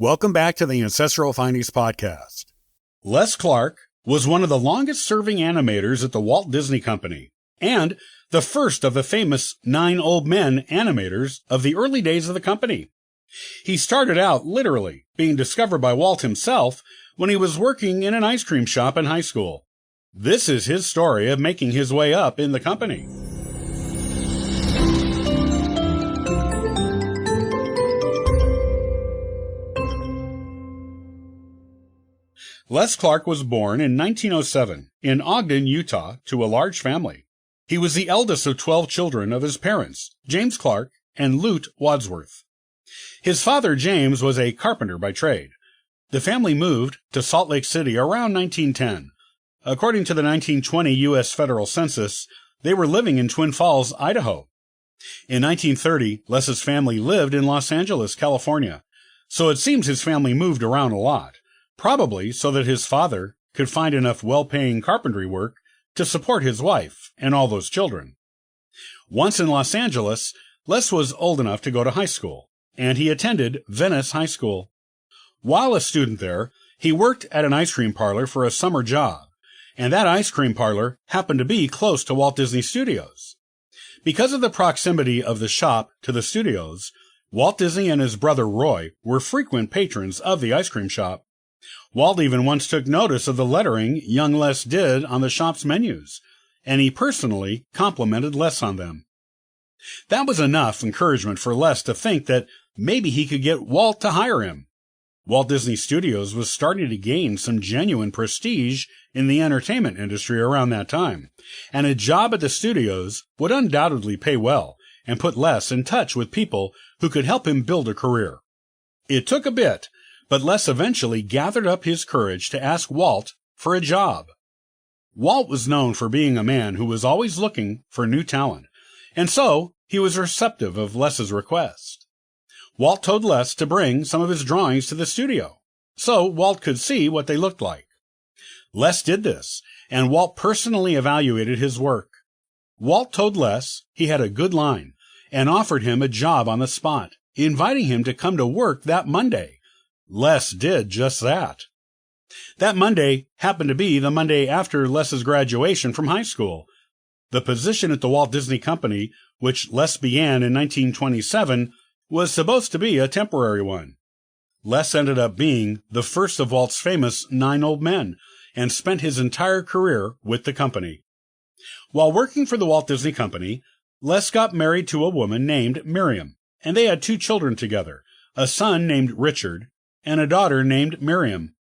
Welcome back to the Ancestral Findings Podcast. Les Clark was one of the longest-serving animators at the Walt Disney Company, and the first of the famous 9 old men animators of the early days of the company. He started out, literally, being discovered by Walt himself when he was working in an ice cream shop in high school. This is his story of making his way up in the company. Les Clark was born in 1907 in Ogden, Utah, to a large family. He was the eldest of 12 children of his parents, James Clark and Lute Wadsworth. His father, James, was a carpenter by trade. The family moved to Salt Lake City around 1910. According to the 1920 U.S. federal census, they were living in Twin Falls, Idaho. In 1930, Les's family lived in Los Angeles, California, so it seems his family moved around a lot. Probably so that his father could find enough well-paying carpentry work to support his wife and all those children. Once in Los Angeles, Les was old enough to go to high school, and he attended Venice High School. While a student there, he worked at an ice cream parlor for a summer job, and that ice cream parlor happened to be close to Walt Disney Studios. Because of the proximity of the shop to the studios, Walt Disney and his brother Roy were frequent patrons of the ice cream shop. Walt even once took notice of the lettering young Les did on the shop's menus, and he personally complimented Les on them. That was enough encouragement for Les to think that maybe he could get Walt to hire him. Walt Disney Studios was starting to gain some genuine prestige in the entertainment industry around that time, and a job at the studios would undoubtedly pay well and put Les in touch with people who could help him build a career. It took a bit, but Les eventually gathered up his courage to ask Walt for a job. Walt was known for being a man who was always looking for new talent, and so he was receptive of Les's request. Walt told Les to bring some of his drawings to the studio, so Walt could see what they looked like. Les did this, and Walt personally evaluated his work. Walt told Les he had a good line, and offered him a job on the spot, inviting him to come to work that Monday. Les did just that. That Monday happened to be the Monday after Les's graduation from high school. The position at the Walt Disney Company, which Les began in 1927, was supposed to be a temporary one. Les ended up being the first of Walt's famous 9 old men, and spent his entire career with the company. While working for the Walt Disney Company, Les got married to a woman named Miriam, and they had 2 children together, a son named Richard, and a daughter named Miriam.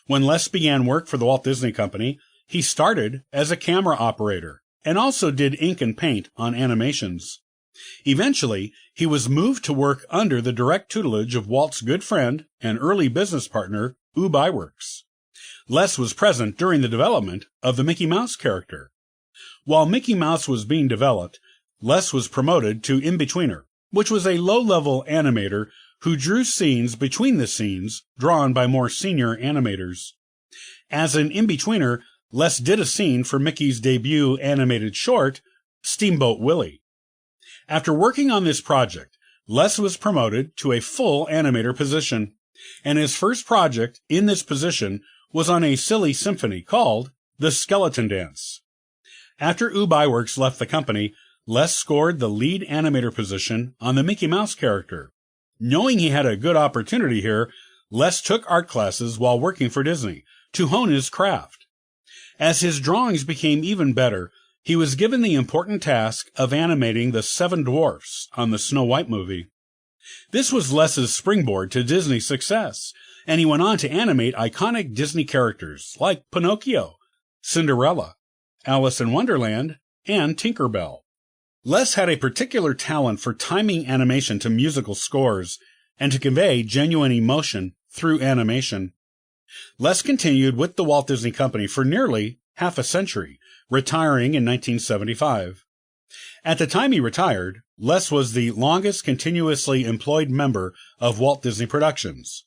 When Les began work for the Walt Disney Company, he started as a camera operator and also did ink and paint on animations. Eventually, he was moved to work under the direct tutelage of Walt's good friend and early business partner, Ub Iwerks. Les was present during the development of the Mickey Mouse character. While Mickey Mouse was being developed, Les was promoted to in-betweener, which was a low-level animator who drew scenes between the scenes drawn by more senior animators. As an in-betweener, Les did a scene for Mickey's debut animated short, Steamboat Willie. After working on this project, Les was promoted to a full animator position, and his first project in this position was on a silly symphony called The Skeleton Dance. After Ub Iwerks left the company, Les scored the lead animator position on the Mickey Mouse character. Knowing he had a good opportunity here, Les took art classes while working for Disney to hone his craft. As his drawings became even better, he was given the important task of animating the 7 dwarfs on the Snow White movie. This was Les's springboard to Disney's success, and he went on to animate iconic Disney characters like Pinocchio, Cinderella, Alice in Wonderland, and Tinker Bell. Les had a particular talent for timing animation to musical scores and to convey genuine emotion through animation. Les continued with the Walt Disney Company for nearly half a century, retiring in 1975. At the time he retired, Les was the longest continuously employed member of Walt Disney Productions.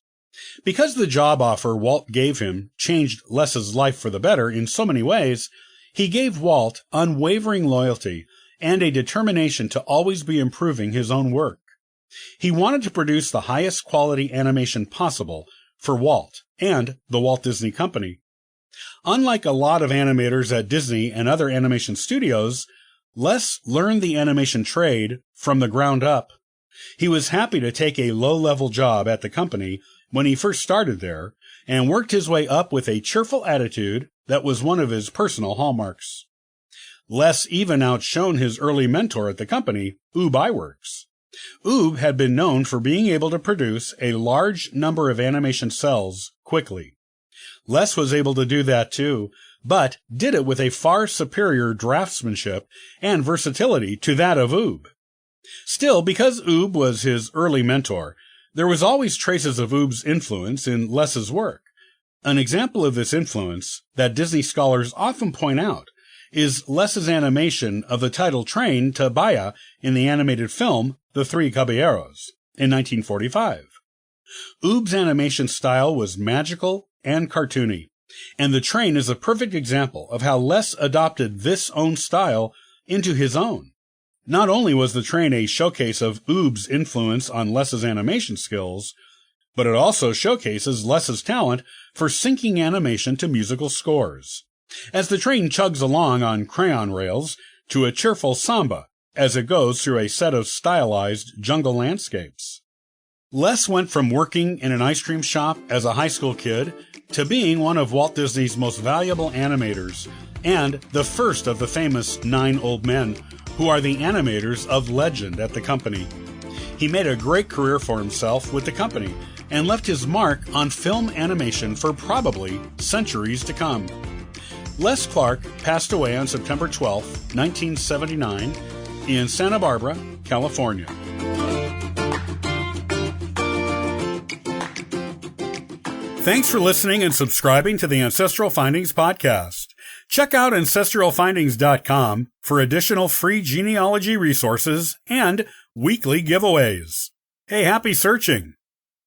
Because the job offer Walt gave him changed Les's life for the better in so many ways, he gave Walt unwavering loyalty and a determination to always be improving his own work. He wanted to produce the highest quality animation possible for Walt and the Walt Disney Company. Unlike a lot of animators at Disney and other animation studios, Les learned the animation trade from the ground up. He was happy to take a low-level job at the company when he first started there, and worked his way up with a cheerful attitude that was one of his personal hallmarks. Les even outshone his early mentor at the company, Ub Iwerks. Ub had been known for being able to produce a large number of animation cells quickly. Les was able to do that too, but did it with a far superior draftsmanship and versatility to that of Ub. Still, because Ub was his early mentor, there was always traces of Ub's influence in Les's work. An example of this influence that Disney scholars often point out is Les's animation of the title train to Bahia in the animated film The Three Caballeros in 1945. Ub's animation style was magical and cartoony, and the train is a perfect example of how Les adopted this own style into his own. Not only was the train a showcase of Ub's influence on Les's animation skills, but it also showcases Les's talent for syncing animation to musical scores, as the train chugs along on crayon rails to a cheerful samba as it goes through a set of stylized jungle landscapes. Les went from working in an ice cream shop as a high school kid to being one of Walt Disney's most valuable animators and the first of the famous 9 old men who are the animators of legend at the company. He made a great career for himself with the company and left his mark on film animation for probably centuries to come. Les Clark passed away on September 12, 1979, in Santa Barbara, California. Thanks for listening and subscribing to the Ancestral Findings podcast. Check out ancestralfindings.com for additional free genealogy resources and weekly giveaways. Hey, happy searching!